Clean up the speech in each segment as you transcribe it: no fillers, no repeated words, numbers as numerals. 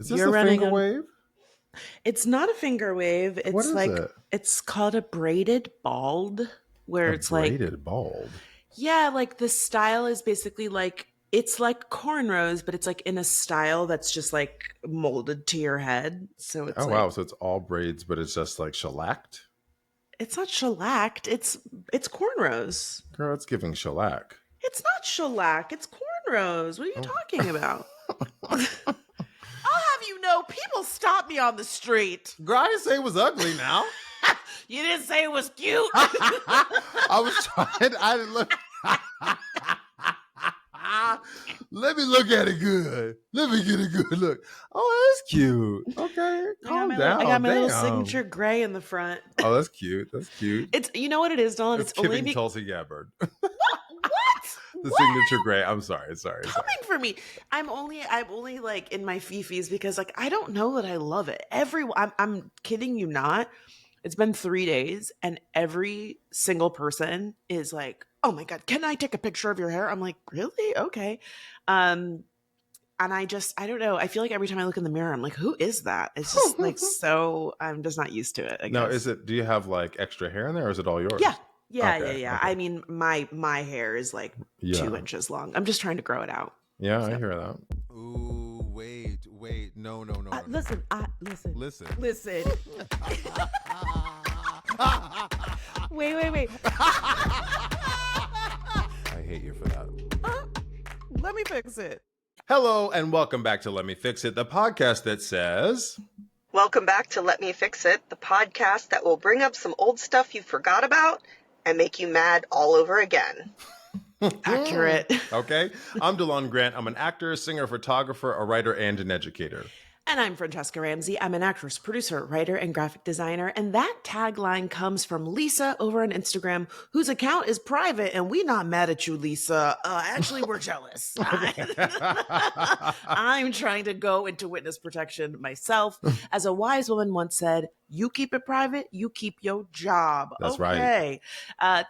Is this a finger wave? It's not a finger wave. It's what is like it? It's called a braided bald, where it's braided bald. Yeah, like the style is basically like it's like cornrows, but it's like in a style that's just like molded to your head. So it's wow, so it's all braids, but it's just like shellacked. It's not shellacked. It's cornrows. Girl, it's giving shellac. It's not shellac. It's cornrows. What are you talking about? I'll have you know, people stop me on the street. Girl, I didn't say it was ugly now. You didn't say it was cute. I was trying. I didn't look. Let me look at it good. Let me get a good look. Oh, that's cute. Okay, calm down. I got my little signature gray in the front. Oh, that's cute. That's cute. It's what it is, Dawn. It's only Tulsi Gabbard. What? The signature gray. I'm sorry. Coming for me. I'm only like in my fifis because like I don't know that I love it. I'm kidding you not. It's been 3 days and every single person is like, "Oh my God, can I take a picture of your hair?" I'm like, "Really? Okay." And I don't know. I feel like every time I look in the mirror, I'm like, "Who is that?" It's just like so. I'm just not used to it. I guess. Now, do you have like extra hair in there, or is it all yours? Yeah. Okay. I mean, my hair is like 2 inches long. I'm just trying to grow it out. Yeah, so. I hear that. Ooh, wait. No. Listen. Listen. Wait. I hate you for that. Let me fix it. Hello, and welcome back to Let Me Fix It, the podcast that says... Welcome back to Let Me Fix It, the podcast that will bring up some old stuff you forgot about and make you mad all over again. Accurate. Okay. I'm DeLon Grant. I'm an actor, singer, photographer, a writer, and an educator. And I'm Francesca Ramsey. I'm an actress, producer, writer, and graphic designer. And that tagline comes from Lisa over on Instagram, whose account is private. And we not mad at you, Lisa. Actually, we're jealous. I'm trying to go into witness protection myself. As a wise woman once said, you keep it private, you keep your job. That's right.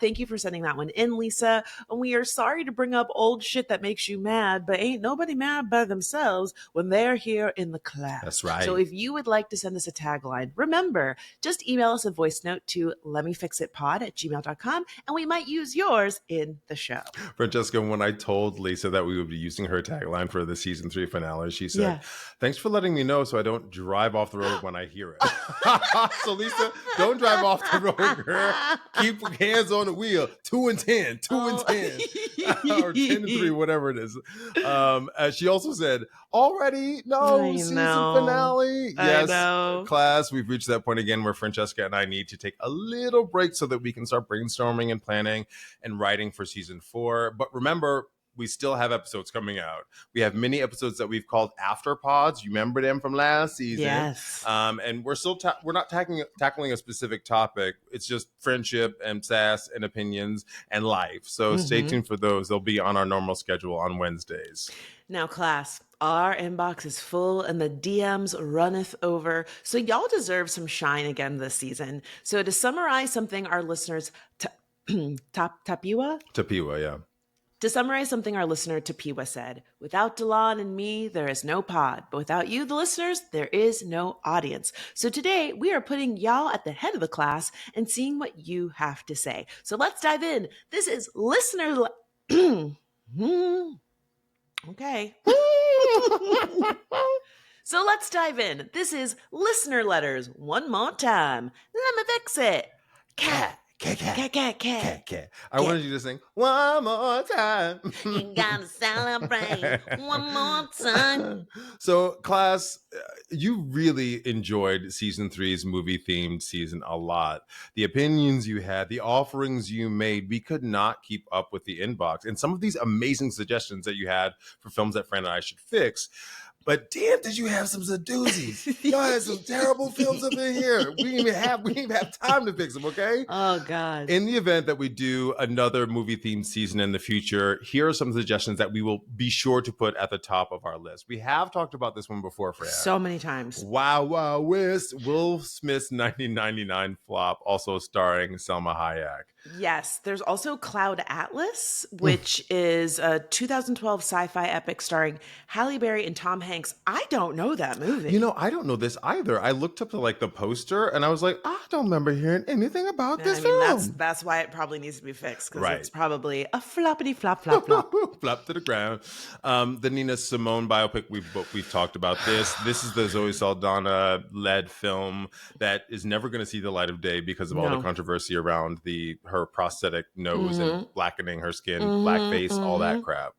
Thank you for sending that one in, Lisa. And we are sorry to bring up old shit that makes you mad, but ain't nobody mad by themselves when they're here in the class. That's right. So if you would like to send us a tagline, remember, just email us a voice note to lemmefixitpod@gmail.com and we might use yours in the show. Francesca, when I told Lisa that we would be using her tagline for the season 3 finale, she said, thanks for letting me know so I don't drive off the road when I hear it. So Lisa, don't drive off the road, girl. Keep hands on the wheel. 2 and 10, 2 and 10, or 10 and 3, whatever it is. As she also said, already season finale. Yes, class. We've reached that point again where Francesca and I need to take a little break so that we can start brainstorming and planning and writing for season 4. But remember, we still have episodes coming out. We have many episodes that we've called after pods. You remember them from last season? Yes. And we're still we're not tackling a specific topic. It's just friendship and sass and opinions and life. So stay tuned for those. They'll be on our normal schedule on Wednesdays. Now, class, our inbox is full and the DMs runneth over. So y'all deserve some shine again this season. So to summarize something our listeners Tapiwa, yeah. To summarize something our listener Tapiwa said, without DeLon and me, there is no pod. But without you, the listeners, there is no audience. So today, we are putting y'all at the head of the class and seeing what you have to say. So let's dive in. This is listener... Okay. So let's dive in. This is listener letters. One more time. Let me fix it. Cat. I wanted you to sing one more time. You gotta celebrate one more time. So, class, you really enjoyed season 3's movie-themed season a lot. The opinions you had, the offerings you made, we could not keep up with the inbox. And some of these amazing suggestions that you had for films that Fran and I should fix. But damn, did you have some doozies? Y'all had some terrible films up in here. We didn't even have time to fix them, okay? Oh, God. In the event that we do another movie-themed season in the future, here are some suggestions that we will be sure to put at the top of our list. We have talked about this one before, Fran. So many times. Wild Wild West, Will Smith's 1999 flop, also starring Selma Hayek. Yes, there's also Cloud Atlas, which is a 2012 sci-fi epic starring Halle Berry and Tom Hanks. I don't know that movie. You know, I don't know this either. I looked up the poster and I was like, I don't remember hearing anything about this I mean, film. that's why it probably needs to be fixed, because Right. it's probably a floppity flop flop flop. Flop to the ground. The Nina Simone biopic, we've talked about this. This is the Zoe Saldana led film that is never going to see the light of day because of all the controversy around her prosthetic nose and blackening her skin, blackface, all that crap.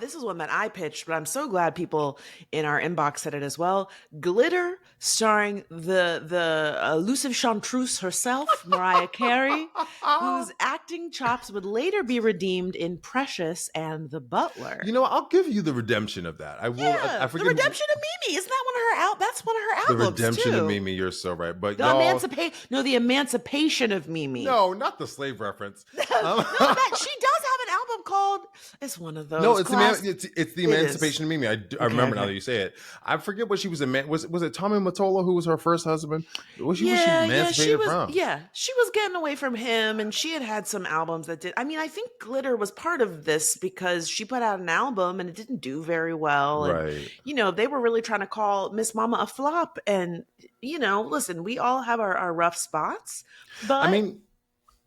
This is one that I pitched, but I'm so glad people in our inbox said it as well. Glitter, starring the elusive chanteuse herself, Mariah Carey, whose acting chops would later be redeemed in Precious and The Butler. You know, I'll give you the redemption of that. I will. Yeah, I forget the redemption of Mimi. Isn't that one of her That's one of her albums. The redemption too. of Mimi. You're so right. But the emancipation of Mimi. No, not the slave reference. She does have an album called. It's one of those. No, it's the Emancipation of Mimi. I remember now that you say it. I forget what she was. Was it Tommy Mottola who was her first husband? Was she emancipated from? Yeah, she was getting away from him, and she had some albums that did. I mean, I think Glitter was part of this because she put out an album and it didn't do very well. Right. And, you know, they were really trying to call Miss Mama a flop. And, you know, listen, we all have our rough spots, but I mean,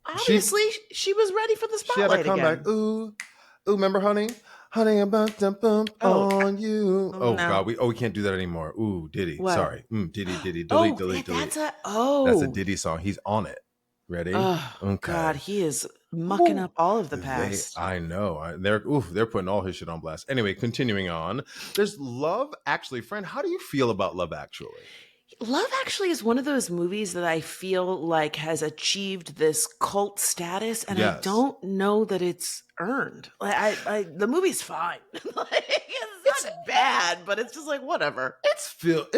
obviously she was ready for the spotlight. She had a comeback. Again. Ooh, remember, honey, I'm about to bump on you. Oh no. God, we can't do that anymore. Ooh, Diddy. What? Sorry, Diddy. Delete. That's a Diddy song. He's on it. Ready? Oh okay. God, he is mucking up all of the past. I know. They're putting all his shit on blast. Anyway, continuing on. There's Love Actually. Friend, how do you feel about Love Actually? Love Actually is one of those movies that I feel like has achieved this cult status, and I don't know that it's earned. Like, the movie's fine. It's not bad, but it's just like whatever. It's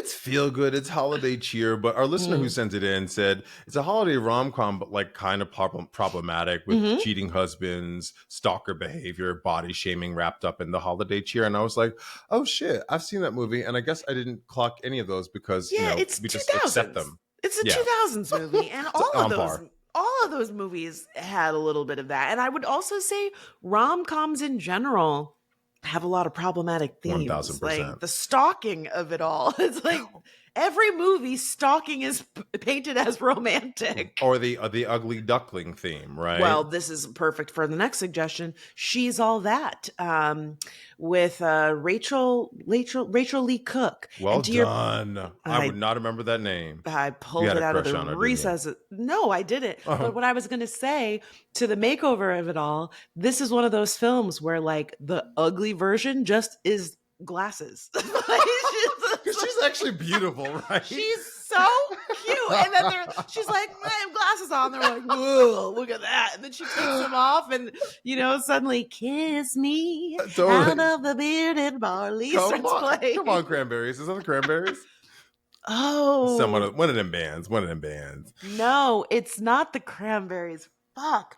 feel good. It's holiday cheer. But our listener who sent it in said it's a holiday rom-com, but like kind of problematic with cheating husbands, stalker behavior, body shaming wrapped up in the holiday cheer. And I was like, oh shit, I've seen that movie, and I guess I didn't clock any of those because we just accept them. It's a 2000s movie, and all of those movies had a little bit of that. And I would also say rom-coms in general have a lot of problematic themes. 1000%. Like the stalking of it all. It's like every movie stalking is painted as romantic. Or the ugly duckling theme, right? Well, this is perfect for the next suggestion. She's All That, with Rachel Lee Cook. Well done. I would not remember that name. I pulled it out of the recesses. No, I didn't. But what I was going to say to the makeover of it all, this is one of those films where like the ugly version just is glasses. She's actually beautiful, right? She's so cute. And then she's like, I have glasses on. They're like, whoa, look at that. And then she takes them off and, suddenly kiss me out of the bearded barley starts playing. Come on, Cranberries. Is that the Cranberries? Oh. One of them bands. No, it's not the Cranberries. Fuck.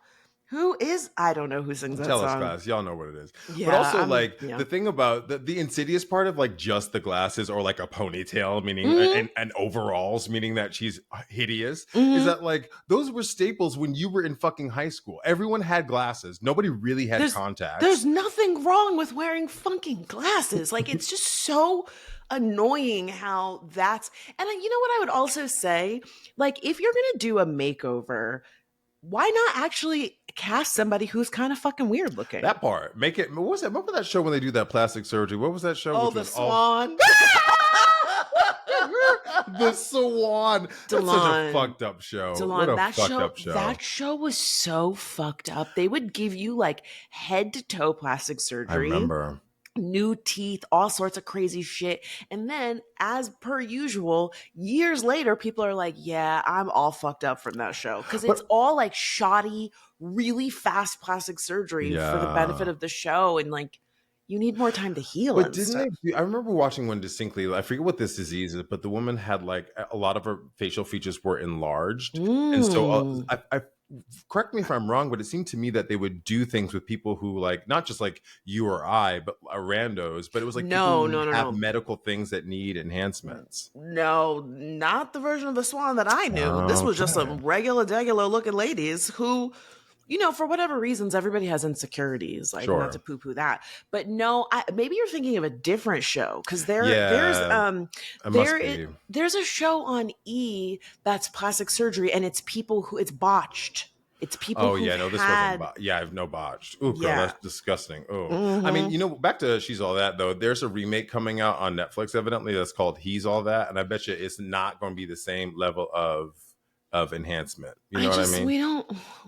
Who is? I don't know who sings that song. Tell us, guys. Y'all know what it is. Yeah, but also, the thing about the insidious part of like just the glasses or like a ponytail, meaning and overalls, meaning that she's hideous, is that like those were staples when you were in fucking high school. Everyone had glasses. Nobody really had contacts. There's nothing wrong with wearing fucking glasses. Like it's just so annoying how that's. And you know what I would also say? Like if you're gonna do a makeover, why not actually cast somebody who's kind of fucking weird looking? That part. Make it. What was that? Remember that show when they do that plastic surgery? What was that show? Oh, The Swan. The Swan. That's such a fucked up show. What a fucked up show. That show was so fucked up. They would give you like head to toe plastic surgery. I remember. New teeth, all sorts of crazy shit. And then, as per usual, years later, people are like, yeah, I'm all fucked up from that show. Because it's all like shoddy, really fast plastic surgery for the benefit of the show. And like, you need more time to heal. But I remember watching one distinctly. I forget what this disease is, but the woman had like a lot of her facial features were enlarged. And so correct me if I'm wrong, but it seemed to me that they would do things with people who like not just like you or I, but randos. But it was like No, people who no, no, have no. medical things that need enhancements. No, not the version of the Swan that I knew. This was just some regular looking ladies who, for whatever reasons, everybody has insecurities. Like, Sure. not to poo-poo that, but no, maybe you're thinking of a different show because there's a show on E that's plastic surgery, and it's people who it's botched. It's people. Oh yeah, no, this wasn't. I've no botched. Oh, girl, that's disgusting. Oh, I mean, back to She's All That though. There's a remake coming out on Netflix, evidently, that's called He's All That, and I bet you it's not going to be the same level of enhancement. You know what I mean?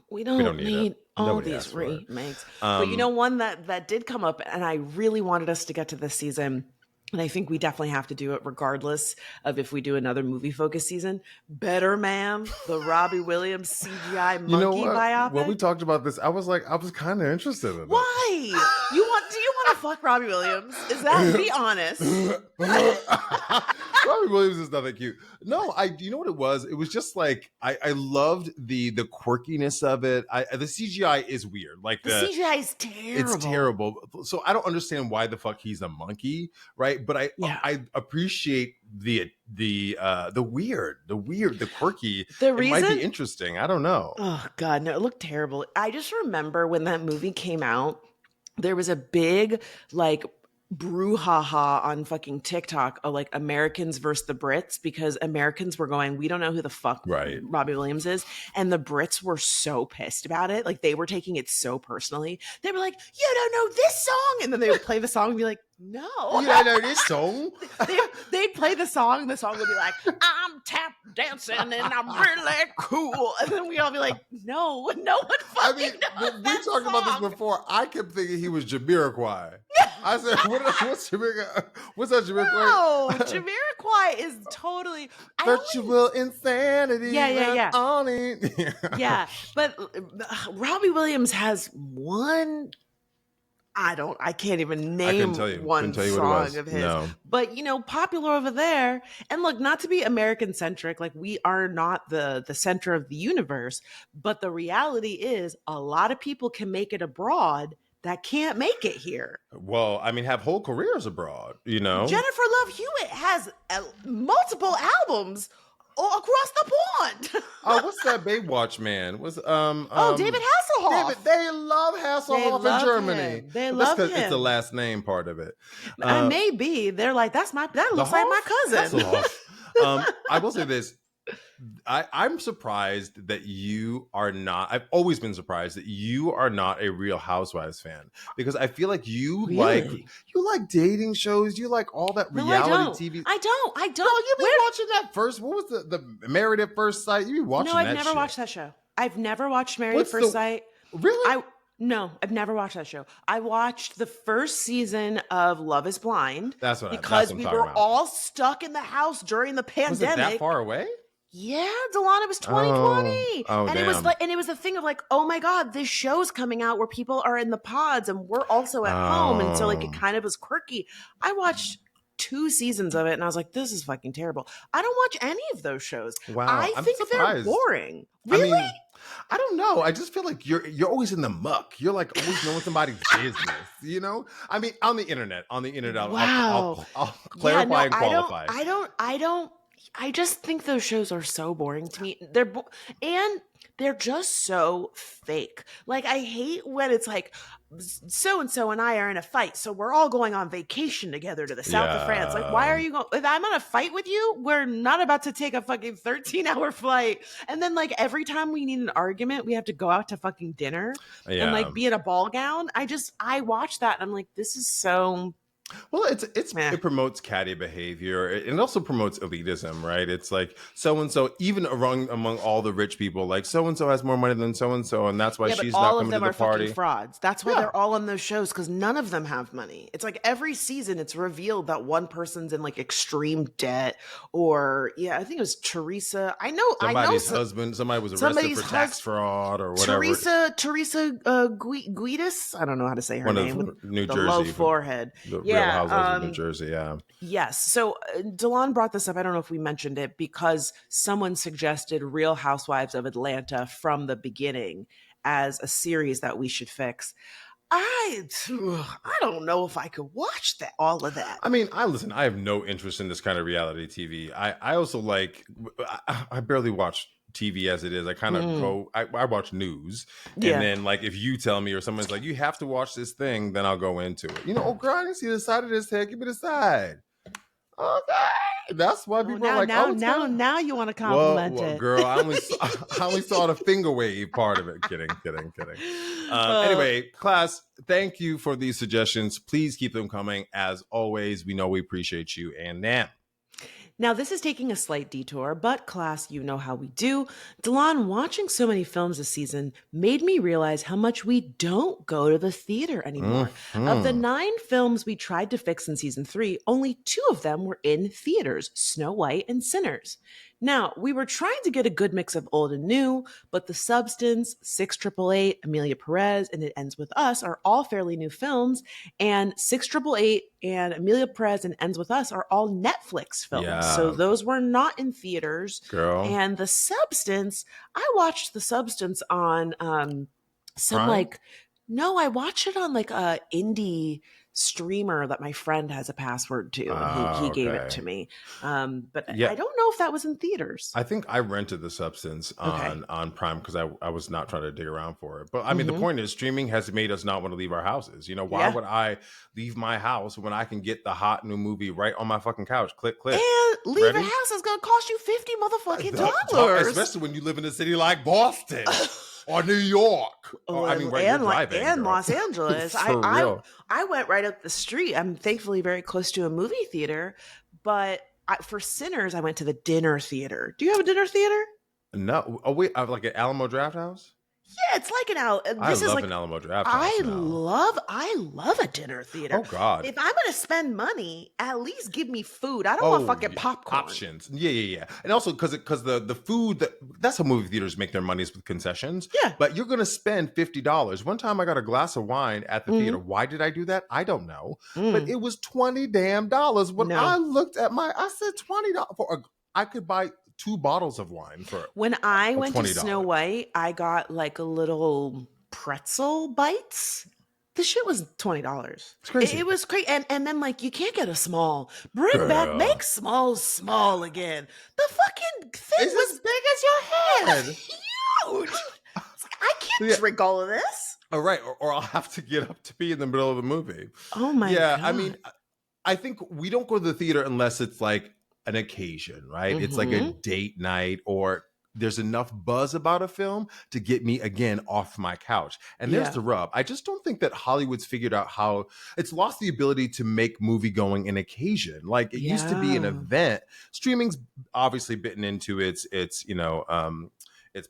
We don't need all Nobody these remakes. But one that did come up, and I really wanted us to get to this season. And I think we definitely have to do it regardless of if we do another movie focus season. Better Man, the Robbie Williams CGI monkey biopic. When we talked about this, I was kind of interested in it. Why? Do you want to fuck Robbie Williams? Is that, be honest? Robbie Williams is nothing cute. No, you know what it was? It was just like I loved the quirkiness of it. The CGI is weird. Like the CGI is terrible. It's terrible. So I don't understand why the fuck he's a monkey, right? But I appreciate the weird, the quirky. The reason it might be interesting. I don't know. Oh God, no, it looked terrible. I just remember when that movie came out, there was a big like brouhaha on fucking TikTok of like Americans versus the Brits, because Americans were going, we don't know who the fuck Robbie Williams is, and the Brits were so pissed about it. Like they were taking it so personally. They were like, you don't know this song, and then they would play the song and be like, no, you don't know this song. They'd play the song, and the song would be like, I'm tap dancing and I'm really cool, and then we all be like, no one fucking knows we talked about this before. I kept thinking he was Jamiroquai. I said, what's Jamiroquai? What's that Jamiroquai? No, Jamiroquai is totally virtual insanity. Yeah. On it. Yeah, but Robbie Williams has one. I can't even name one song of his. No. But popular over there. And look, not to be American centric, like we are not the center of the universe, but the reality is a lot of people can make it abroad that can't make it here. Well, I mean, have whole careers abroad, Jennifer Love Hewitt has multiple albums all across the pond. What's that Baywatch man? David Hasselhoff. They love Hasselhoff in Germany. They love him. It's the last name part of it. Maybe they're like, that looks like my cousin. I will say this. I'm surprised that you are not. I've always been surprised that you are not a Real Housewives fan, because I feel like you like dating shows. You like all that reality TV. I don't. No, you've been watching that first. What was the Married at First Sight? You be watching that? No, I've never watched that show. I've never watched Married at First Sight. Really? No, I've never watched that show. I watched the first season of Love is Blind. That's what because we were all stuck in the house during the pandemic. Was it that far away? Yeah, Delana, it was 2020. Oh, and damn. It was a thing of like, oh my God, this show's coming out where people are in the pods and we're also at home. And so like it kind of was quirky. I watched 2 seasons of it and I was like, this is fucking terrible. I don't watch any of those shows. Wow. I think they're boring. Really? I mean, I don't know. I just feel like you're always in the muck. You're like always knowing somebody's business, I mean, on the internet, wow. I'll clarify and qualify. I just think those shows are so boring to me. They're just so fake. Like I hate when it's like so-and-so and I are in a fight, so we're all going on vacation together to the south of France. Like, why are you going? If I'm in a fight with you, we're not about to take a fucking 13-hour flight. And then like every time we need an argument, we have to go out to fucking dinner and like be in a ball gown. I watch that and I'm like, this is so... Well, it promotes catty behavior. It also promotes elitism, right? It's like so-and-so, even among all the rich people, like so-and-so has more money than so-and-so, and that's why she's not coming to the party. All of them are fucking frauds. That's why they're all on those shows, because none of them have money. It's like every season it's revealed that one person's in like extreme debt, or I think it was Teresa. Somebody's husband. Somebody was arrested for tax fraud or whatever. Teresa Guidis. I don't know how to say her name. New the Jersey, low forehead. Yeah. Housewives of New Jersey. Yeah. Yes. So Delon brought this up. I don't know if we mentioned it because someone suggested Real Housewives of Atlanta from the beginning as a series that we should fix. I don't know if I could watch that, all of that. I mean, I have no interest in this kind of reality TV. I also like, I barely watch TV as it is. I kind of I watch news. Yeah. And then like, if you tell me or someone's like, you have to watch this thing, then I'll go into it. You know, oh girl, I didn't see the side of this head. Give me the side. Okay. That's why people are like, now you want to compliment it. Girl, I only saw the finger wave part of it. Kidding. Anyway, class, thank you for these suggestions. Please keep them coming. As always, we know we appreciate you. And now, this is taking a slight detour, but class, you know how we do. Delon, watching so many films this season made me realize how much we don't go to the theater anymore. Of the 9 films we tried to fix in season 3, only 2 of them were in theaters, Snow White and Sinners. Now, we were trying to get a good mix of old and new, but The Substance, 688, Amelia Perez, and It Ends With Us are all fairly new films, and 688 and Amelia Perez and Ends With Us are all Netflix films. Yeah. So those were not in theaters. girl. And The Substance, I watched The Substance on some Prime? like, no, I watched it on like a indie streamer that my friend has a password to, and he gave it to me. But Yeah. I don't know if that was in theaters. I think I rented The Substance on Prime because I was not trying to dig around for it. But I mean, the point is, streaming has made us not want to leave our houses. You know, why would I leave my house when I can get the hot new movie right on my fucking couch? Click. And leaving Ready? a house is going to cost you $50 motherfucking dollars. Especially when you live in a city like Boston or New York. Or, I mean, where you're driving, and girl. Los Angeles. I went right up the street. I'm thankfully very close to a movie theater, but for Sinners, I went to the dinner theater. Do you have a dinner theater? No. Oh, wait. Like an Alamo Draft House? Yeah, it's like I love an Alamo Draft House. I love a dinner theater. Oh God! If I'm gonna spend money, at least give me food. I don't want fucking popcorn. Options. Yeah. And also because the food that's how movie theaters make their money is with concessions. Yeah. But you're gonna spend $50. One time I got a glass of wine at the theater. Why did I do that? I don't know. But it was $20 damn. When I looked at I said $20 for I could buy 2 bottles of wine for when I went to $20. Snow White, I got like a little pretzel bites. The shit was $20. It's crazy. It was crazy. And then like you can't get a small. Make small again. The fucking thing was big as your head. Huge. It's like, I can't drink all of this. All right, or I'll have to get up to pee in the middle of the movie. Oh my God. I mean, I think we don't go to the theater unless it's like an occasion, right? It's like a date night, or there's enough buzz about a film to get me again off my couch. And there's the rub. I just don't think that Hollywood's figured out how it's lost the ability to make movie going an occasion. Like it used to be an event. Streaming's obviously bitten into its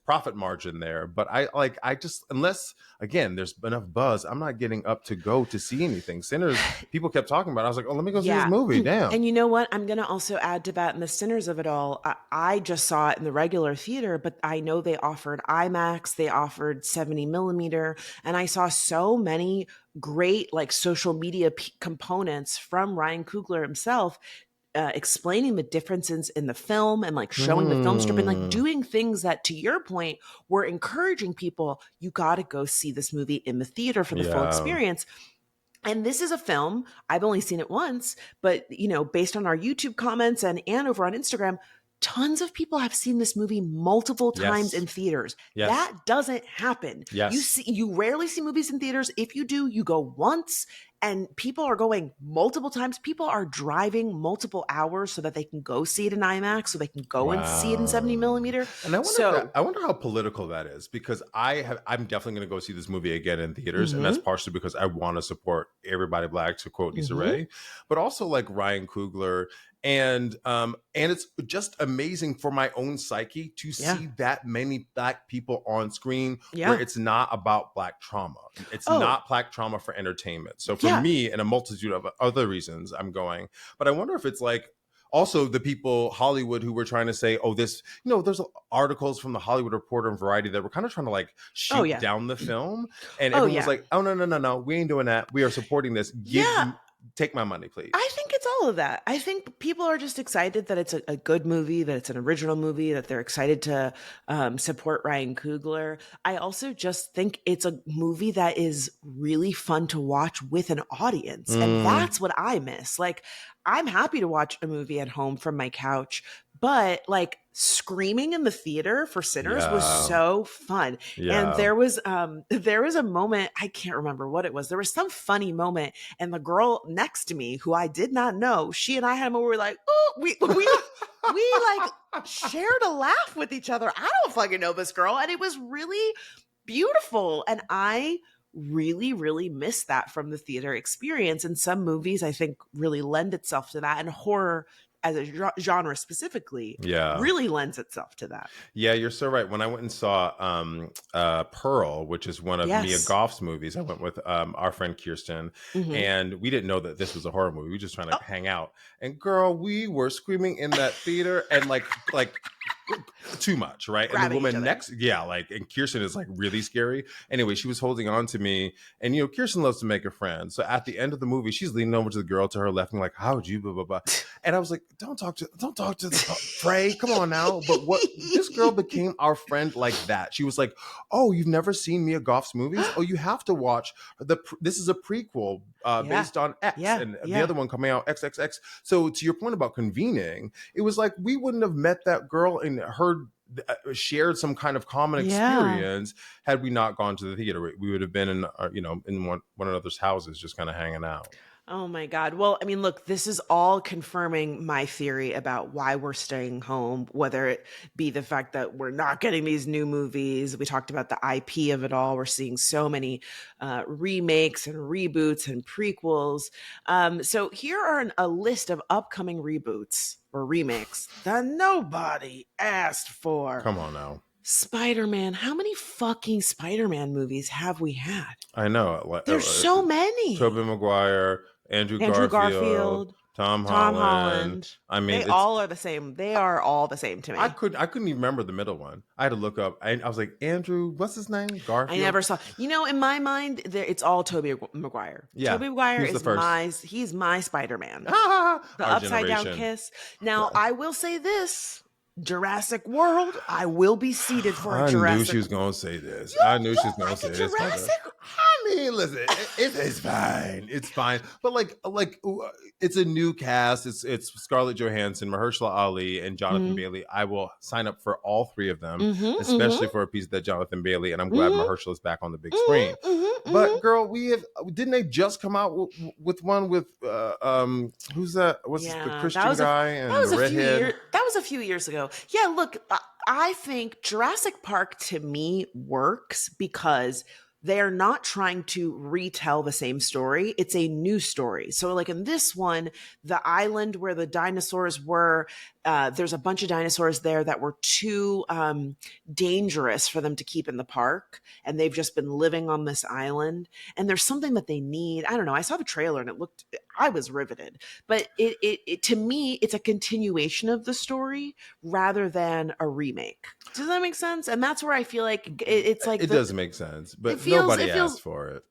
profit margin there, but I just, unless again there's enough buzz, I'm not getting up to go to see anything. Sinners, people kept talking about it. I was like, oh, let me go see this movie. Damn. And you know what? I'm gonna also add to that in the Sinners of it all. I just saw it in the regular theater, but I know they offered IMAX, they offered 70 millimeter, and I saw so many great like social media components from Ryan Coogler himself. Explaining the differences in the film and like showing the film strip and like doing things that, to your point, were encouraging people. You got to go see this movie in the theater for the full experience. And this is a film, I've only seen it once, but you know, based on our YouTube comments and over on Instagram, tons of people have seen this movie multiple times in theaters. That doesn't happen. You rarely see movies in theaters. If you do, you go once, and people are going multiple times. People are driving multiple hours so that they can go see it in IMAX, so they can go and see it in 70 millimeter. And I wonder how political that is, because I'm definitely going to go see this movie again in theaters, and that's partially because I want to support Everybody Black, to quote Issa Rae, but also like Ryan Coogler. And it's just amazing for my own psyche to see that many Black people on screen where it's not about Black trauma. It's not Black trauma for entertainment. So for me, and a multitude of other reasons, I'm going. But I wonder if it's like also the people, Hollywood, who were trying to say, oh, this, you know, there's articles from the Hollywood Reporter and Variety that were kind of trying to like shoot down the film. And everyone was like, oh, no, we ain't doing that. We are supporting this. take my money, please. I think it's all of that. I think people are just excited that it's a good movie, that it's an original movie, that they're excited to support Ryan Coogler. I also just think it's a movie that is really fun to watch with an audience. And that's what I miss. Like, I'm happy to watch a movie at home from my couch, but like screaming in the theater for Sinners was so fun. And there was a moment, I can't remember what it was. There was some funny moment, and the girl next to me, who I did not know, she and I had a moment where we were like, oh, we like shared a laugh with each other. I don't fucking know this girl. And it was really beautiful. And I really, really miss that from the theater experience. And some movies, I think, really lend itself to that. And horror as a genre specifically really lends itself to that. Yeah, you're so right. When I went and saw Pearl, which is one of Mia Goth's movies, I went with our friend Kirsten, and we didn't know that this was a horror movie. We were just trying to hang out. And girl, we were screaming in that theater and like too much, right? Grabbing and the woman each other. next, and Kirsten is like really scary. Anyway, she was holding on to me, and you know, Kirsten loves to make a friend. So at the end of the movie, she's leaning over to the girl to her left and like, how'd you, blah, blah, blah. And I was like, don't talk to the Frey. Come on now. But what, this girl became our friend like that. She was like, oh, you've never seen Mia Goth's movies? Oh, you have to watch this is a prequel based on X, and the other one coming out XXX. So to your point about convening, it was like we wouldn't have met that girl and heard shared some kind of common experience had we not gone to the theater. We would have been in in one another's houses, just kind of hanging out. Oh my God. Well, I mean, look, this is all confirming my theory about why we're staying home, whether it be the fact that we're not getting these new movies. We talked about the IP of it all. We're seeing so many remakes and reboots and prequels. So here are a list of upcoming reboots or remakes that nobody asked for. Come on now. Spider-Man. How many fucking Spider-Man movies have we had? I know. There's so many. Tobey Maguire, Andrew Garfield, Tom Holland. I mean, they all are the same. They are all the same to me. I couldn't even remember the middle one. I had to look up. I was like, Andrew, what's his name? Garfield. I never saw. You know, in my mind, it's all Tobey Maguire. Yeah, Tobey Maguire he's my Spider-Man. The upside down kiss. Now, I will say this. Jurassic World, I will be seated for a Jurassic. I knew she was going to say this. I knew she was going to say this. I mean, listen, it's fine. It's fine. But like, it's a new cast. It's Scarlett Johansson, Mahershala Ali, and Jonathan Bailey. I will sign up for all three of them, especially for a piece of that Jonathan Bailey. And I'm glad Mahershala is back on the big screen. But girl, didn't they just come out with one with who's that? What's the Christian guy and the redhead? That was a few years ago. Yeah, look, I think Jurassic Park to me works because they're not trying to retell the same story. It's a new story. So like in this one, the island where the dinosaurs were, there's a bunch of dinosaurs there that were too dangerous for them to keep in the park. And they've just been living on this island. And there's something that they need. I don't know. I saw the trailer and I was riveted. But it to me, it's a continuation of the story rather than a remake. Does that make sense? And that's where I feel like it's like... It does make sense, but nobody asked for it.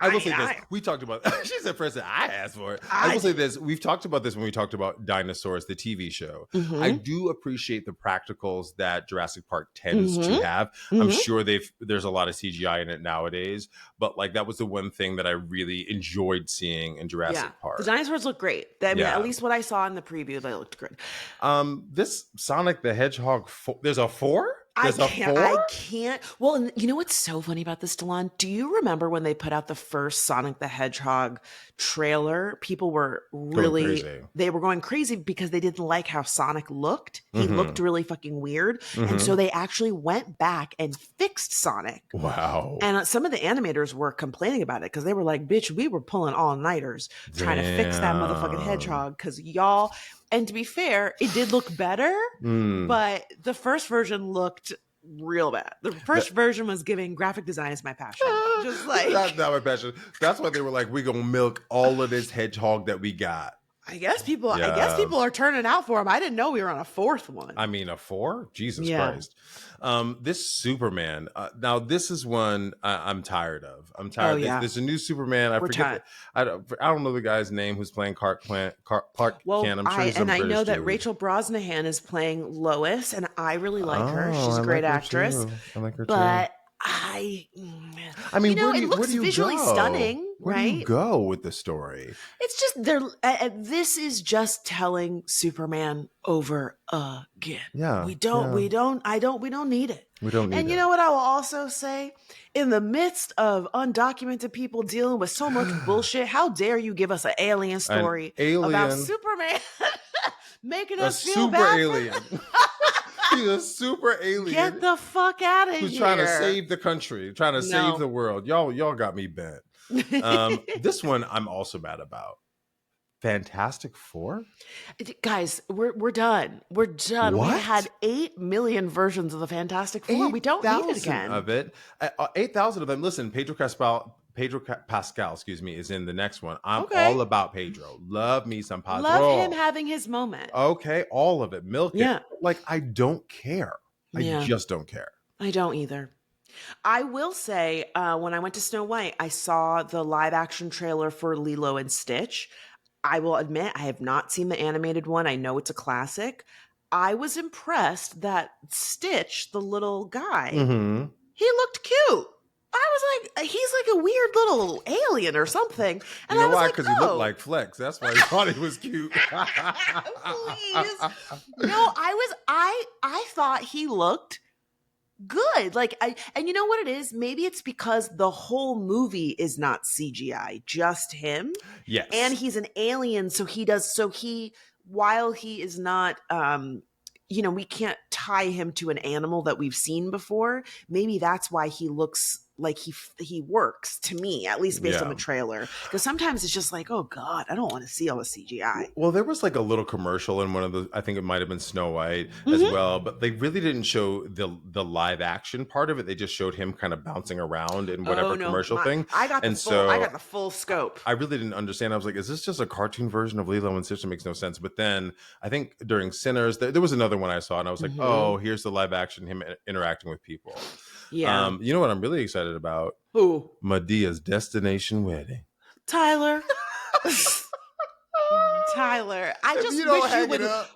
I will say this. We talked about... She said first that I asked for it. I will say this. We've talked about this when we talked about Dinosaurs, the TV show. I do appreciate the practicals that Jurassic Park tends to have. I'm sure there's a lot of CGI in it nowadays, but like that was the one thing that I really enjoyed seeing in Jurassic Park. The dinosaurs look great. I mean, at least what I saw in the preview, they looked good. This Sonic the Hedgehog, there's a 4? I can't. Well, and you know what's so funny about this, Delon? Do you remember when they put out the first Sonic the Hedgehog trailer? People were they were going crazy because they didn't like how Sonic looked. He looked really fucking weird. And so they actually went back and fixed Sonic. Wow. And some of the animators were complaining about it because they were like, bitch, we were pulling all-nighters trying to fix that motherfucking hedgehog because y'all... And to be fair, it did look better, but the first version looked real bad. The first version was giving graphic design is my passion. Just like... That's not my passion. That's why they were like, we're going to milk all of this hedgehog that we got. I guess people Yeah. are turning out for him. I didn't know we were on a fourth one. I mean, a 4? Jesus Yeah. Christ. This Superman. Now, this is one I'm tired of. I'm tired. Oh, yeah. There's a new Superman. I We're forget. I don't know the guy's name who's playing Clark Kent. Well, I'm sure he's some I British know that dude. Rachel Brosnahan is playing Lois, and I really like her. She's a I great like her actress. too. I like her But too. I mean, it looks visually stunning, Where right? do you go with the story? It's just this is just telling Superman over again. Yeah. We don't need it. We don't need And you it. know what I will also say? In the midst of undocumented people dealing with so much bullshit, how dare you give us an alien story about Superman making us feel super bad alien. He's a super alien. Get the fuck out of here. Who's trying to save the country, trying to save the world. Y'all got me bent. This one I'm also mad about. Fantastic Four? Guys, we're done. We're done. What? We had 8 million versions of the Fantastic Four. We don't need it again. Of it. 8,000 of them. Listen, Pedro Pascal, excuse me, is in the next one. I'm all about Pedro. Love me some Pedro. Love him having his moment. Okay, all of it. Milk it. Like, I don't care. I just don't care. I don't either. I will say, when I went to Snow White, I saw the live action trailer for Lilo and Stitch. I will admit, I have not seen the animated one. I know it's a classic. I was impressed that Stitch, the little guy, he looked cute. I was like, he's like a weird little alien or something. And you know I was why? like, Because he looked like Flex. That's why he thought he was cute. Please. No, I thought he looked good. And you know what it is? Maybe it's because the whole movie is not CGI, just him. Yes. And he's an alien, while he is not we can't tie him to an animal that we've seen before. Maybe that's why he looks like he works, to me, at least based on the trailer. Because sometimes it's just like, oh God, I don't want to see all the CGI. Well, there was like a little commercial in one of the, I think it might have been Snow White as well, but they really didn't show the live action part of it. They just showed him kind of bouncing around in whatever commercial thing. I got the full scope. I really didn't understand. I was like, is this just a cartoon version of Lilo and Stitch? That makes no sense. But then I think during Sinners, there was another one I saw and I was like, oh, here's the live action, him interacting with people. Yeah. You know what I'm really excited about? Who? Medea's Destination Wedding. Tyler. Tyler, I just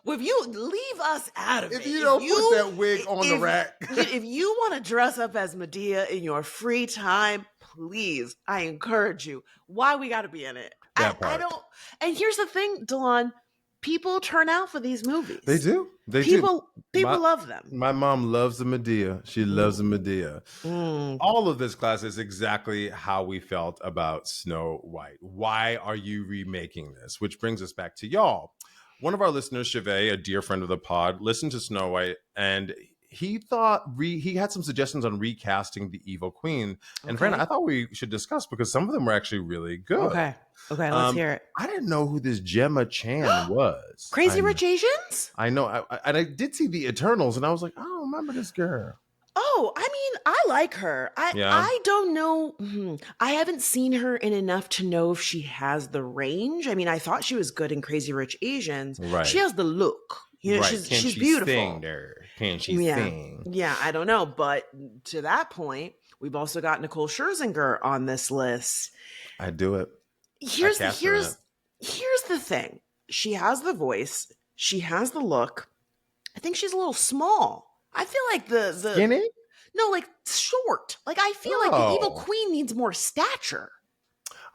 wish you leave us out of it. If you don't put that wig on the rack. If you want to dress up as Medea in your free time, please, I encourage you. Why we got to be in it? I don't. And here's the thing, Delon. People turn out for these movies. They do. People love them. My mom loves the Medea. She loves the Medea. All of this class is exactly how we felt about Snow White. Why are you remaking this? Which brings us back to y'all. One of our listeners, Chevet, a dear friend of the pod, listened to Snow White and he thought he had some suggestions on recasting the evil queen. And Fran, I thought we should discuss because some of them were actually really good. Okay, let's hear it. I didn't know who this Gemma Chan was. Crazy Rich Asians? I know. I did see the Eternals and I was like, I don't remember this girl. Oh, I mean, I like her. I don't know. I haven't seen her in enough to know if she has the range. I mean, I thought she was good in Crazy Rich Asians. Right. She has the look. You know, she's beautiful. Can she sing? Yeah, I don't know. But to that point, we've also got Nicole Scherzinger on this list. I do it. Here's the thing. She has the voice. She has the look. I think she's a little small. I feel like the skinny? No, like short. Like I feel like the evil queen needs more stature.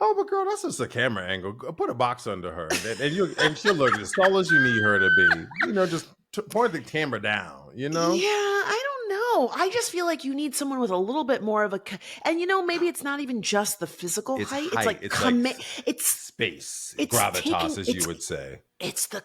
Oh, but girl, that's just a camera angle. Put a box under her, and she'll look as tall as you need her to be. You know, just point the camera down. You know? Yeah, I don't know. I just feel like you need someone with a little bit more of a, and maybe it's not even just the physical height. It's space, it's gravitas, as you would say. It's the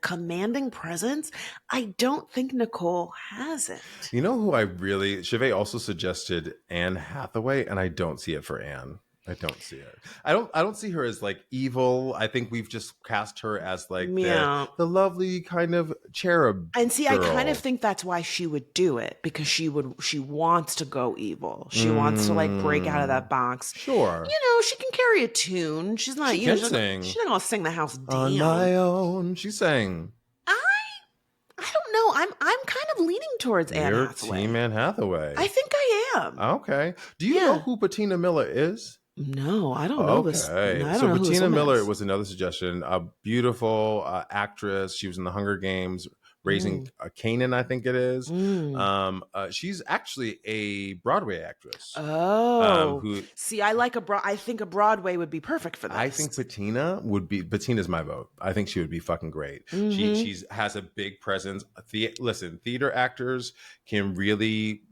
commanding presence. I don't think Nicole has it. You know who Chevet also suggested Anne Hathaway, and I don't see it for Anne. I don't see it. I don't see her as like evil. I think we've just cast her as like Yeah. the lovely kind of cherub. And see, I kind of girl. think that's why she would do it, because she wants to go evil. She wants to like break out of that box. Sure. You know, she can carry a tune. She's not, She you know, can sing. she's not gonna sing the house down. On my own. She sang. I don't know. I'm kind of leaning towards Anne You're Hathaway. Team Anne Hathaway. I think I am. Okay. Do you know who Bettina Miller is? No, I don't know this. Okay. I don't So know who this Bettina woman Miller is. was another suggestion. A beautiful actress. She was in the Hunger Games, Raising Kanan, I think it is. She's actually a Broadway actress. Oh, who see, I think a Broadway would be perfect for this. I think Bettina's my vote. I think she would be fucking great. She has a big presence. Listen, theater actors can really.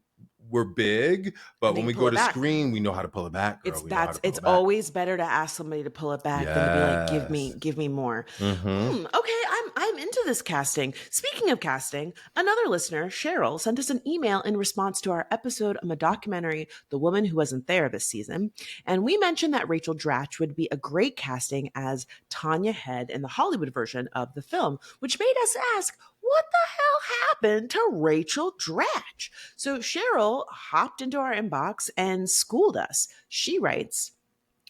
We're big, but when we go to screen, we know how to pull it back. Girl. It's always better to ask somebody to pull it back than to be like, give me more. Okay, I'm into this casting. Speaking of casting, another listener, Cheryl, sent us an email in response to our episode on the documentary The Woman Who Wasn't There this season, and we mentioned that Rachel Dratch would be a great casting as Tanya Head in the Hollywood version of the film, which made us ask, what the hell happened to Rachel Dratch? So Cheryl hopped into our inbox and schooled us. She writes,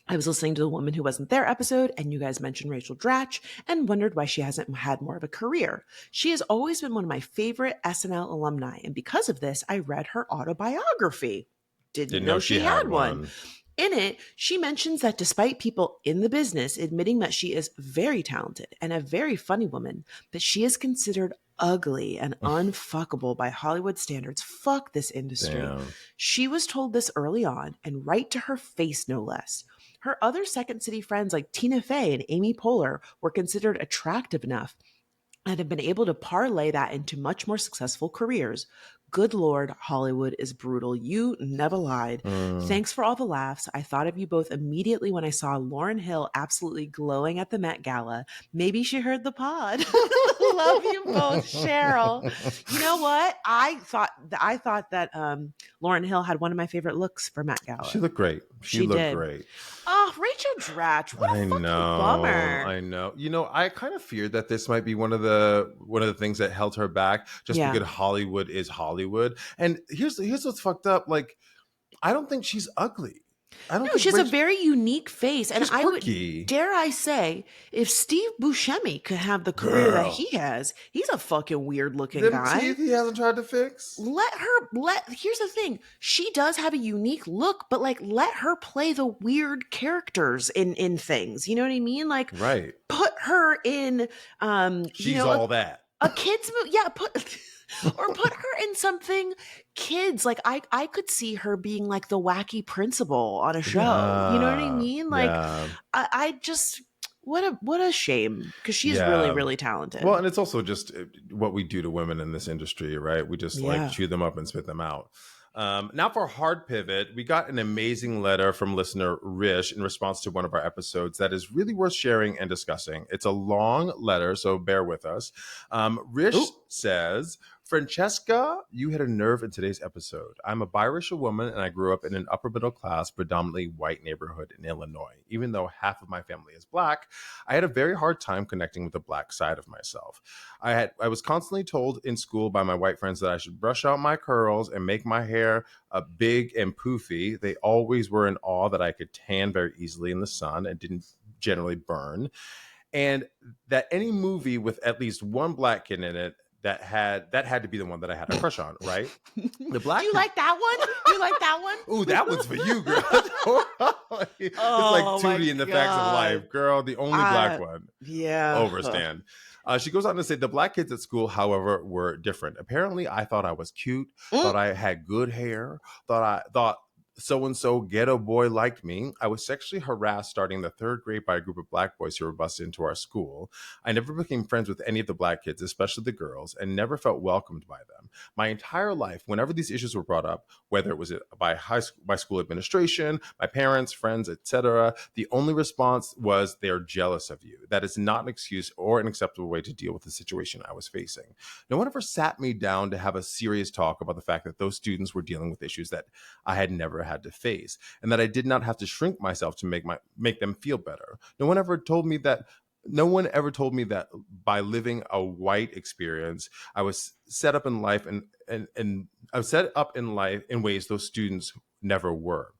I was listening to the Woman Who Wasn't There episode, and you guys mentioned Rachel Dratch and wondered why she hasn't had more of a career. She has always been one of my favorite SNL alumni, and because of this, I read her autobiography. Didn't know she had one. In it, she mentions that despite people in the business admitting that she is very talented and a very funny woman, that she is considered ugly and unfuckable by Hollywood standards. Fuck this industry. Damn. She was told this early on, and right to her face, no less. Her other Second City friends like Tina Fey and Amy Poehler were considered attractive enough and have been able to parlay that into much more successful careers. Good Lord, Hollywood is brutal. You never lied. Thanks for all the laughs. I thought of you both immediately when I saw Lauryn Hill absolutely glowing at the Met Gala. Maybe she heard the pod. Love you both, Cheryl. You know what? I thought that Lauryn Hill had one of my favorite looks for Met Gala. She looked great. She looked great. Oh, Rachel Dratch. What a fucking bummer. I know. You know, I kind of feared that this might be one of the things that held her back, just because Hollywood is Hollywood. And here's what's fucked up. Like, I don't think she's ugly. I don't. No, she has a very unique face, and I would dare I say, if Steve Buscemi could have the career that he has, he's a fucking weird looking guy. Teeth he hasn't tried to fix. Here's the thing: she does have a unique look, but like, let her play the weird characters in things. You know what I mean? Like, right? Put her in. She's all that. A kids movie, or put her in something kids. Like I could see her being like the wacky principal on a show. You know what I mean? Like I just what a shame, because she's really, really talented. Well, and it's also just what we do to women in this industry, right? We just like chew them up and spit them out. Now for a hard pivot, we got an amazing letter from listener Rish in response to one of our episodes that is really worth sharing and discussing. It's a long letter, so bear with us. Rish says, Francesca, you hit a nerve in today's episode. I'm a biracial woman, and I grew up in an upper middle class, predominantly white neighborhood in Illinois. Even though half of my family is black, I had a very hard time connecting with the black side of myself. I was constantly told in school by my white friends that I should brush out my curls and make my hair big and poofy. They always were in awe that I could tan very easily in the sun and didn't generally burn. And that any movie with at least one black kid in it that had to be the one that I had a crush on, right? The black. You like that one? You like that one? Ooh, that one's for you, girl. It's like Tootie in the Facts of Life, girl. The only black one. Yeah. Overstand. She goes on to say, the black kids at school, however, were different. Apparently, I thought I was cute, thought I had good hair, thought so-and-so ghetto boy liked me. I was sexually harassed starting the third grade by a group of black boys who were busted into our school. I never became friends with any of the black kids, especially the girls, and never felt welcomed by them. My entire life, whenever these issues were brought up, whether it was by school administration, my parents, friends, etc., the only response was, they're jealous of you. That is not an excuse or an acceptable way to deal with the situation I was facing. No one ever sat me down to have a serious talk about the fact that those students were dealing with issues that I had never had to face, and that I did not have to shrink myself to make them feel better. No one ever told me that. No one ever told me that by living a white experience, I was set up in life and I was set up in life in ways those students never were.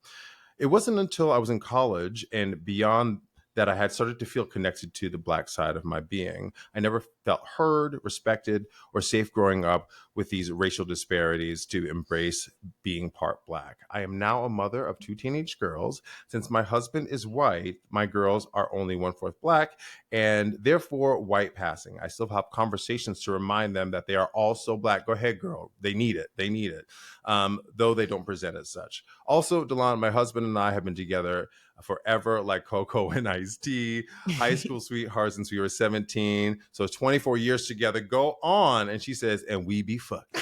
It wasn't until I was in college and beyond that I had started to feel connected to the Black side of my being. I never felt heard, respected, or safe growing up with these racial disparities to embrace being part Black. I am now a mother of 2 teenage girls. Since my husband is white, my girls are only 1/4 Black and therefore white passing. I still have conversations to remind them that they are also Black. Go ahead, girl. They need it. They need it. Though they don't present as such. Also, Delon, my husband and I have been together forever, like Coco and Ice T, high school sweethearts since we were 17. So it's 24 years together. Go on. And she says, and we be fucking.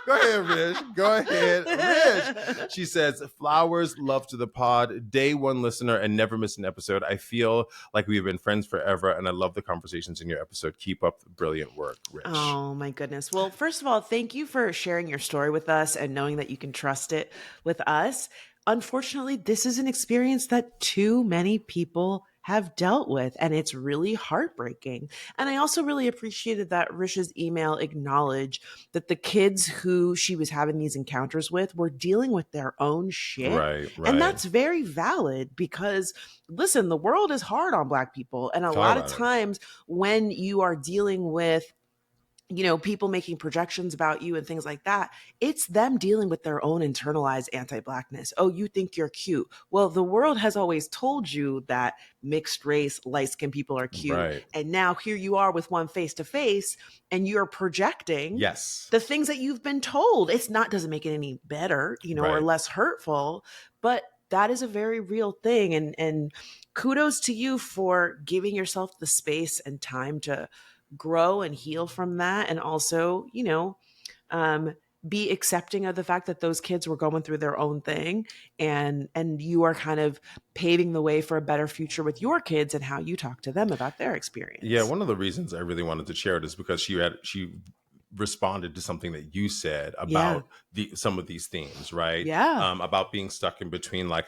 Go ahead, Rich. Go ahead, Rich. She says, flowers, love to the pod, day one listener and never miss an episode. I feel like we've been friends forever and I love the conversations in your episode. Keep up the brilliant work, Rich. Oh my goodness. Well, first of all, thank you for sharing your story with us and knowing that you can trust it with us. Unfortunately, this is an experience that too many people have dealt with, and it's really heartbreaking. And I also really appreciated that Rish's email acknowledged that the kids who she was having these encounters with were dealing with their own shit. Right. And that's very valid because, listen, the world is hard on Black people. And a lot of times when you are dealing with people making projections about you and things like that, it's them dealing with their own internalized anti-Blackness. Oh, you think you're cute. Well, the world has always told you that mixed race, light-skinned people are cute. Right. And now here you are with one face to face and you're projecting the things that you've been told. Doesn't make it any better, or less hurtful, but that is a very real thing. And kudos to you for giving yourself the space and time to grow and heal from that. And also, be accepting of the fact that those kids were going through their own thing and you are kind of paving the way for a better future with your kids and how you talk to them about their experience. Yeah. One of the reasons I really wanted to share it is because she responded to something that you said about some of these themes, right? Yeah. About being stuck in between, like,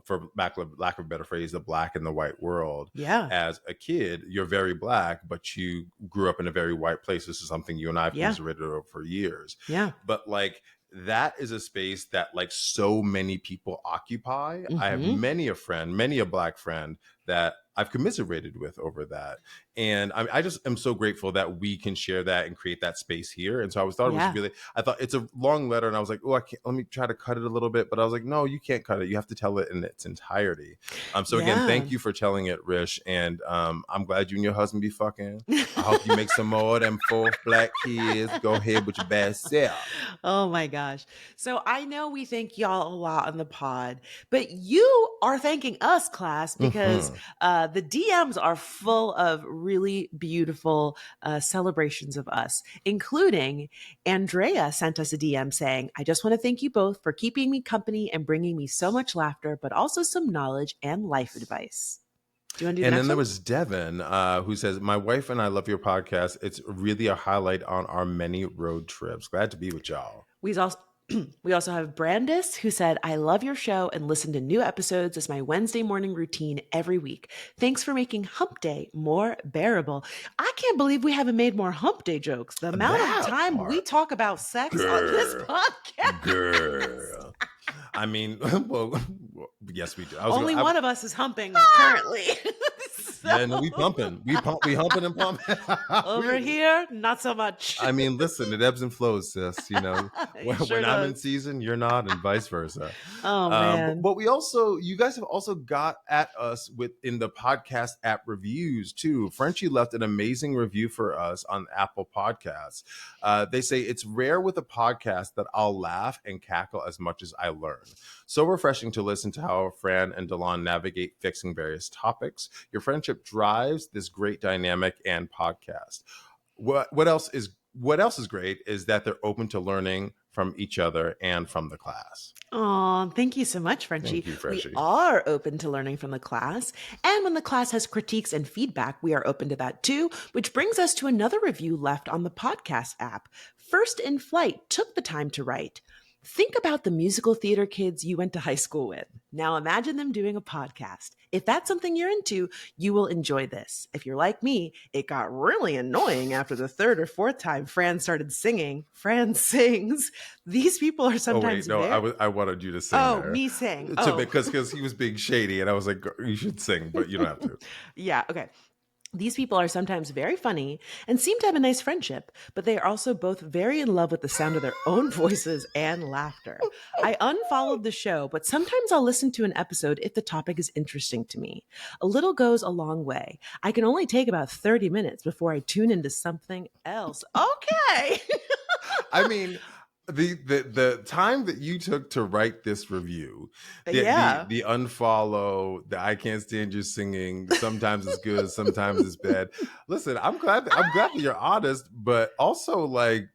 for lack of a better phrase, the Black and the white world. Yeah. As a kid, you're very Black, but you grew up in a very white place. This is something you and I have commiserated over for years. Yeah. But like, that is a space that like so many people occupy. Mm-hmm. I have many a Black friend that I've commiserated with over that. And I just am so grateful that we can share that and create that space here. And so I thought it's a long letter and I was like, let me try to cut it a little bit. But I was like, no, you can't cut it. You have to tell it in its entirety. Again, thank you for telling it, Rish. And I'm glad you and your husband be fucking. I hope you make some more of them 4 Black kids. Go ahead with your best self. Oh my gosh. So I know we thank y'all a lot on the pod, but you are thanking us, class, because the DMs are full of really beautiful celebrations of us, including Andrea sent us a DM saying, I just want to thank you both for keeping me company and bringing me so much laughter, but also some knowledge and life advice. Do you want to do And the then next there one? was Devin, who says, my wife and I love your podcast. It's really a highlight on our many road trips. Glad to be with y'all. We also have Brandis, who said, I love your show and listen to new episodes as my Wednesday morning routine every week. Thanks for making hump day more bearable. I can't believe we haven't made more hump day jokes. The amount of time we talk about sex on this podcast. Girl. I mean, well, yes, we do. One of us is humping currently. Yeah, no, we pumping. We humping and pumping. Over here, not so much. I mean, listen, it ebbs and flows, sis. When I'm in season, you're not, and vice versa. Oh man! But you guys have also got at us within the podcast app reviews too. Frenchie left an amazing review for us on Apple Podcasts. They say it's rare with a podcast that I'll laugh and cackle as much as I learn. So refreshing to listen to how Fran and Delon navigate fixing various topics. Your friendship drives this great dynamic and podcast. What else is great is that they're open to learning from each other and from the class. Oh, thank you so much, Frenchie. Thank you, Frenchie. We are open to learning from the class. And when the class has critiques and feedback, we are open to that too, which brings us to another review left on the podcast app. First in Flight took the time to write, Think about the musical theater kids you went to high school with. Now imagine them doing a podcast. If that's something you're into, you will enjoy this. If you're like me, it got really annoying after the third or fourth time Fran started singing. Fran sings. These people are Oh wait, sometimes no, very... I wanted you to sing Oh, there. me sing. To Oh, because he was being shady, and I was like, you should sing, but you don't have to. yeah. Okay. These people are sometimes very funny and seem to have a nice friendship, but they are also both very in love with the sound of their own voices and laughter. I unfollowed the show, but sometimes I'll listen to an episode if the topic is interesting to me. A little goes a long way. I can only take about 30 minutes before I tune into something else. Okay. I mean, the time that you took to write this review, Yeah. the unfollow, the I can't stand your singing. Sometimes it's good, sometimes it's bad. Listen, I'm glad that you're honest, but also like,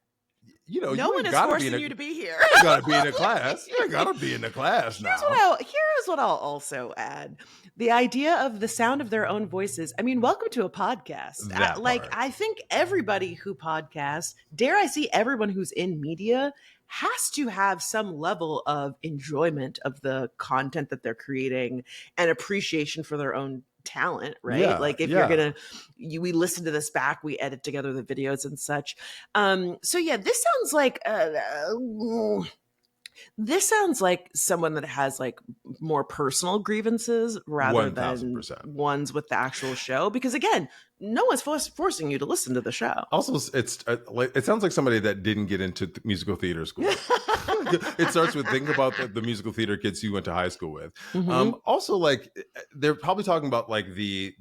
you know, No you one ain't is gotta be forcing in you to be here. you gotta be in a class. You ain't gotta be in a class now. Here's what I'll also add. The idea of the sound of their own voices. I mean, welcome to a podcast. That part. I think everybody who podcasts, dare I say everyone who's in media, has to have some level of enjoyment of the content that they're creating and appreciation for their own talent, right? Yeah, Like if yeah. you're gonna we listen to this back, we edit together the videos and such. So yeah, this sounds like someone that has like more personal grievances rather than 1000%. ones with the actual show. Because again, no one's forcing you to listen to the show. Also, it sounds like somebody that didn't get into musical theater school. It starts with think about the musical theater kids you went to high school with. Mhm. Also, like they're probably talking about like the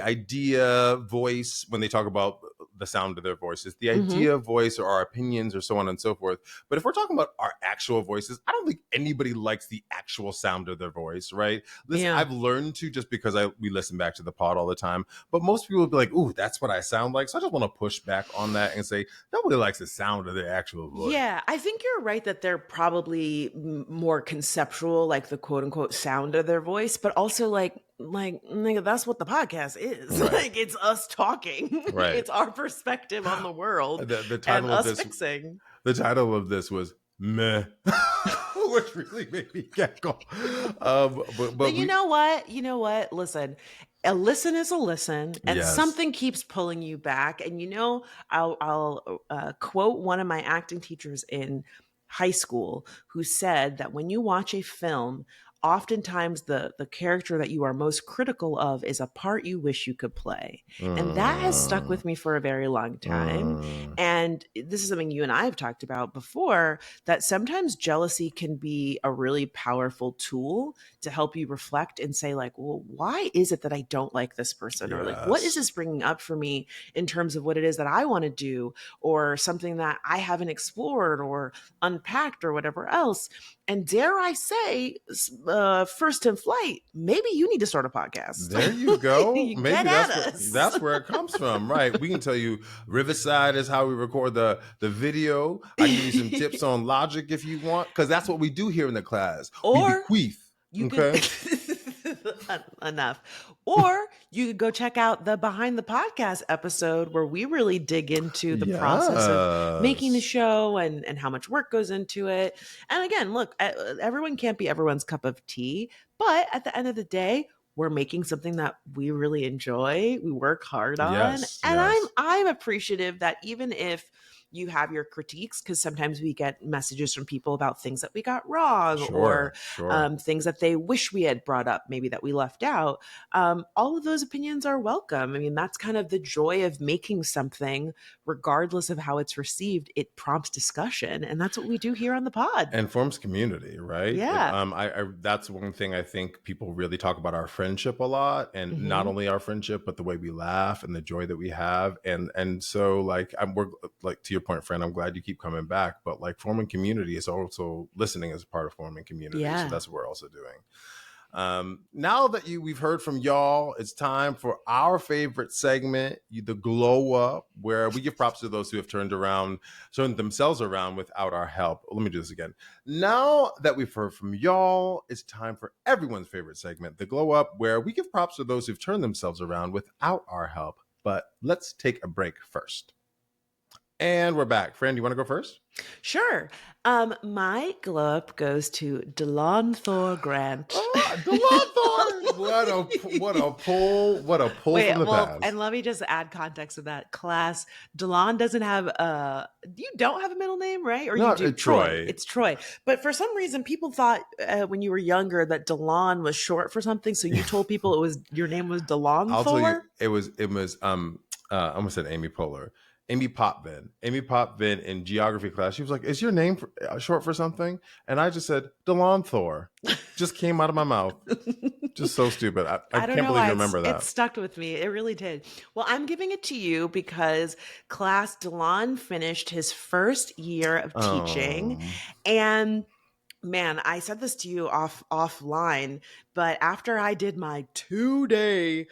idea voice when they talk about the sound of their voices, the idea voice or our opinions or so on and so forth. But if we're talking about our actual voices, I don't think anybody likes the actual sound of their voice, right? Listen, Yeah. I've learned to just because we listen back to the pod all the time. But most people would be like, ooh, that's what I sound like. So I just want to push back on that and say, nobody likes the sound of their actual voice. Yeah, I think you're right that they're probably more conceptual, like the quote unquote sound of their voice, but also like nigga, that's what the podcast is. Right. Like it's us talking. Right. It's our perspective on the world The and title of us this fixing. The title of this was Meh. Which really made me cackle. But you know what? You know what? Listen, a listen is a listen, and Yes. something keeps pulling you back. And I'll quote one of my acting teachers in high school who said that when you watch a film, oftentimes the character that you are most critical of is a part you wish you could play. And that has stuck with me for a very long time. And this is something you and I have talked about before, that sometimes jealousy can be a really powerful tool to help you reflect and say like, well, why is it that I don't like this person? Or like, what is Yes. this bringing up for me in terms of what it is that I want to do, or something that I haven't explored or unpacked or whatever else. And dare I say, first in flight, maybe you need to start a podcast. There you go. You Maybe get at us. that's where it comes from, right? We can tell you Riverside is how we record the video. I can give you some tips on Logic if you want, because that's what we do here in the class. We Or bequeath. you Okay. could enough. Or you could go check out the Behind the Podcast episode where we really dig into the process of making the Yes. show and how much work goes into it. And again, look, everyone can't be everyone's cup of tea, but at the end of the day, we're making something that we really enjoy, we work hard on. Yes, And yes. I'm appreciative that even if you have your critiques, because sometimes we get messages from people about things that we got wrong or Sure. things that they wish we had brought up, maybe that we left out. All of those opinions are welcome. I mean, that's kind of the joy of making something, regardless of how it's received. It prompts discussion, and that's what we do here on the pod. And forms community, right? Yeah. I that's one thing I think people really talk about our friendship a lot, and not only our friendship, but the way we laugh and the joy that we have, and so like we're like to your point, friend. I'm glad you keep coming back, but like forming community is also listening as part of forming community. Yeah. So that's what we're also doing. Now that we've heard from y'all, it's time for our favorite segment, the glow up, where we give props to those who have turned themselves around without our help. Let me do this again. Now that we've heard from y'all, it's time for everyone's favorite segment, the glow up, where we give props to those who've turned themselves around without our help. But let's take a break first. And we're back. Fran, do you want to go first? Sure. My glow up goes to Delon Thor Grant. Oh, Delon Thor! What a pull Wait, from the well, past. and let me just add context to that class. Delon doesn't have you don't have a middle name, right? Or you No, do? Troy. It's Troy. But for some reason, people thought when you were younger that Delon was short for something. So you told people your name was Delon I'll tell you, Thor. it was I almost said Amy Poehler. Amy Potvin. Amy Potvin in geography class. She was like, "Is your name short for something?" And I just said, "Delon Thor." Just came out of my mouth. Just so stupid. I I don't can't know believe why you remember it that. stuck with me. It really did. Well, I'm giving it to you because class Delon finished his first year of teaching, Oh. and man, I said this to you offline, but after I did my 2-day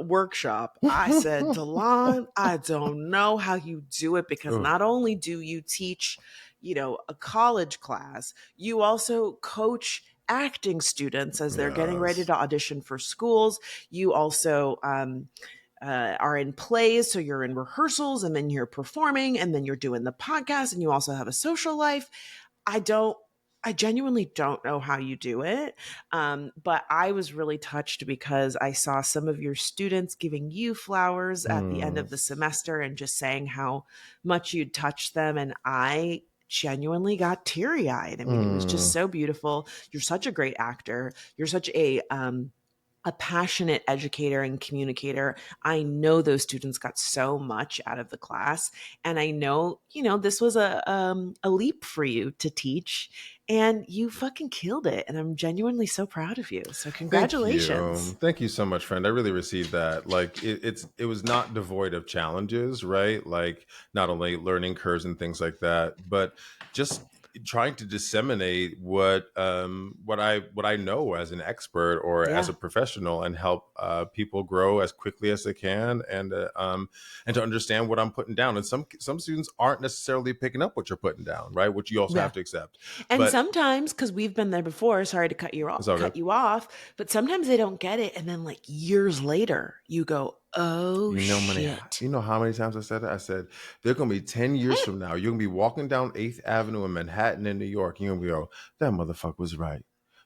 workshop, I said, Delon, I don't know how you do it because Ugh. not only do you teach, a college class, you also coach acting students as they're getting ready Yes. to audition for schools. You also are in plays, so you're in rehearsals and then you're performing and then you're doing the podcast and you also have a social life. I don't I genuinely don't know how you do it. But I was really touched because I saw some of your students giving you flowers at the end Hmm. of the semester and just saying how much you'd touched them. And I genuinely got teary eyed. I mean, it was just Hmm. so beautiful. You're such a great actor. You're such a passionate educator and communicator. I know those students got so much out of the class, and I know this was a leap for you to teach, and you fucking killed it. And I'm genuinely so proud of you. So Thank congratulations. you. Thank you so much, friend. I really received that. Like it was not devoid of challenges, right? Like not only learning curves and things like that, but just trying to disseminate what I know as an expert or as Yeah. a professional and help people grow as quickly as they can and to understand what I'm putting down. And some students aren't necessarily picking up what you're putting down, right? Which you also Yeah. have to accept. And But sometimes, because we've been there before, sorry to it's all good. cut you off, but sometimes they don't get it, and then like years later, you go, "Oh shit!" You know how many times I said it? I said, they're going to be 10 years from now. You're going to be walking down 8th Avenue in Manhattan in New York. And you're going to go, that motherfucker was right.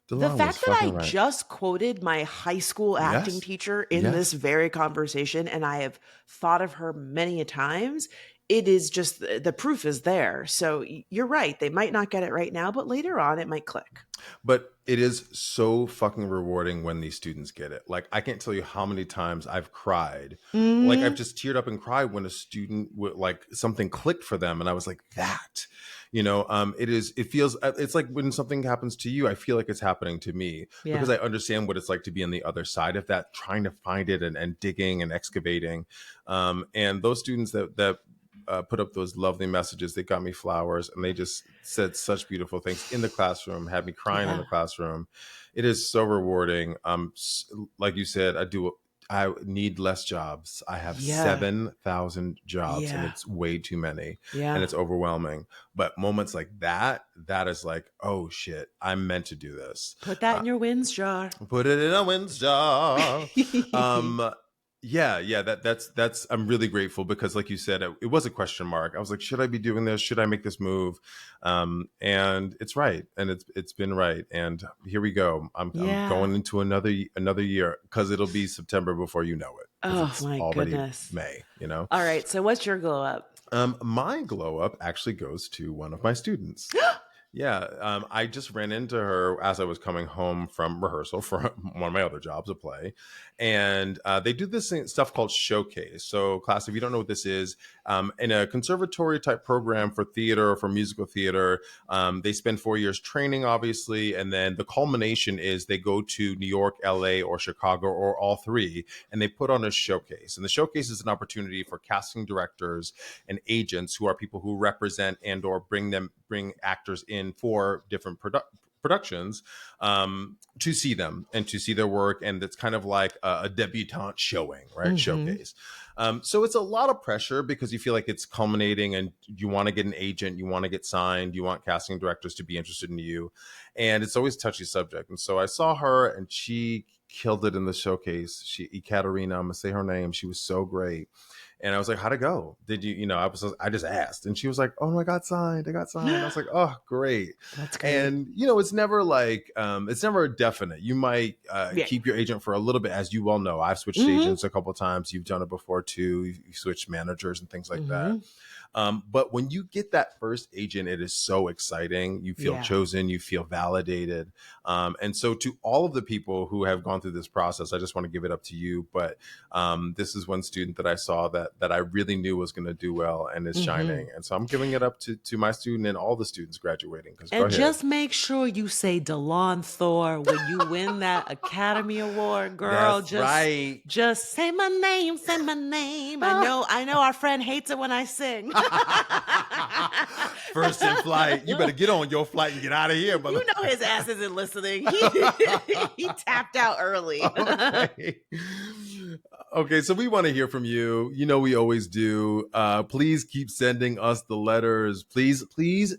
The DeLon was fact that fucking I right. just quoted my high school acting Yes. teacher in this Yes. very conversation, and I have thought of her many a times, it is just the proof is there. So you're right. They might not get it right now, but later on, it might click. But it is so fucking rewarding when these students get it. Like, I can't tell you how many times I've cried. Like, I've Mhm. just teared up and cried when a student like something clicked for them. And I was like, that. It feels, it's like when something happens to you, I feel like it's happening to me because Yeah. I understand what it's like to be on the other side of that, trying to find it and digging and excavating. And those students that put up those lovely messages, they got me flowers and they just said such beautiful things in the classroom, had me crying in the Yeah. classroom. It is so rewarding. Like you said, I need less jobs. I have Yeah. 7,000 jobs and Yeah. it's way too many and Yeah. it's overwhelming. But moments like that is like, oh shit, I'm meant to do this. Put that in your wins jar. Put it in a wins jar. Um, yeah, that's I'm really grateful because like you said, it was a question mark. I was like, should I be doing this? Should I make this move? And it's right. And it's been right. And here we go. I'm Yeah. going into another year because it'll be September before you know it. Because Oh it's my already goodness. May. All right. So what's your glow up? My glow up actually goes to one of my students. Yeah, I just ran into her as I was coming home from rehearsal for one of my other jobs, a play, and they do this stuff called showcase. So, class, if you don't know what this is, in a conservatory type program for theater or for musical theater, they spend 4 years training, obviously, and then the culmination is they go to New York, LA, or Chicago, or all three, and they put on a showcase. And the showcase is an opportunity for casting directors and agents who are people who represent and or bring actors in for different productions to see them and to see their work. And it's kind of like a debutante showing, right? Mm-hmm. Showcase. So it's a lot of pressure because you feel like it's culminating and you want to get an agent, you want to get signed, you want casting directors to be interested in you. And it's always a touchy subject. And so I saw her and she killed it in the showcase. Ekaterina, I'm gonna say her name. She was so great. And I was like, how'd it go? Did you know, I just asked. And she was like, oh no, I got signed. I was like, oh, great. That's great. And, it's never it's never definite. You might keep your agent for a little bit, as you well know. I've switched agents a couple of times. You've done it before too. You've switched managers and things like that. But when you get that first agent, it is so exciting. You feel chosen, you feel validated. And so to all of the people who have gone through this process, I just want to give it up to you. But this is one student that I saw that I really knew was going to do well and is shining. And so I'm giving it up to my student and all the students graduating. And just make sure you say DeLon Thor when you win that Academy Award, girl. That's just say my name, say my name. I know our friend hates it when I sing. First in flight. You better get on your flight and get out of here, brother. You know his ass isn't listening. He tapped out early. Okay, so we want to hear from you. We always do. Please keep sending us the letters. Please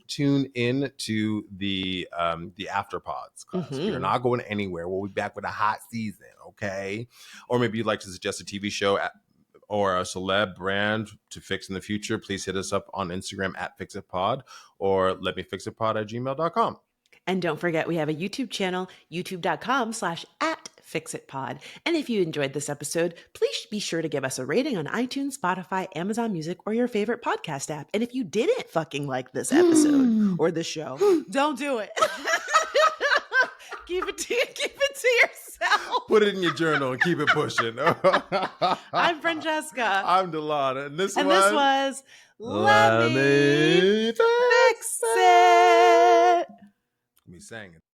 tune in to the afterpods class. We are not going anywhere. We'll be back with a hot season, okay? Or maybe you'd like to suggest a TV show or a celeb brand to fix in the future. Please hit us up on Instagram at FixItPod or letmefixitpod@gmail.com. And don't forget, we have a YouTube channel, youtube.com/@FixItPod. And if you enjoyed this episode, please be sure to give us a rating on iTunes, Spotify, Amazon Music, or your favorite podcast app. And if you didn't fucking like this episode or this show, don't do it. Keep it to yourself. Put it in your journal and keep it pushing. I'm Francesca. I'm Delana. And this was Let Me Fix It. We sang it.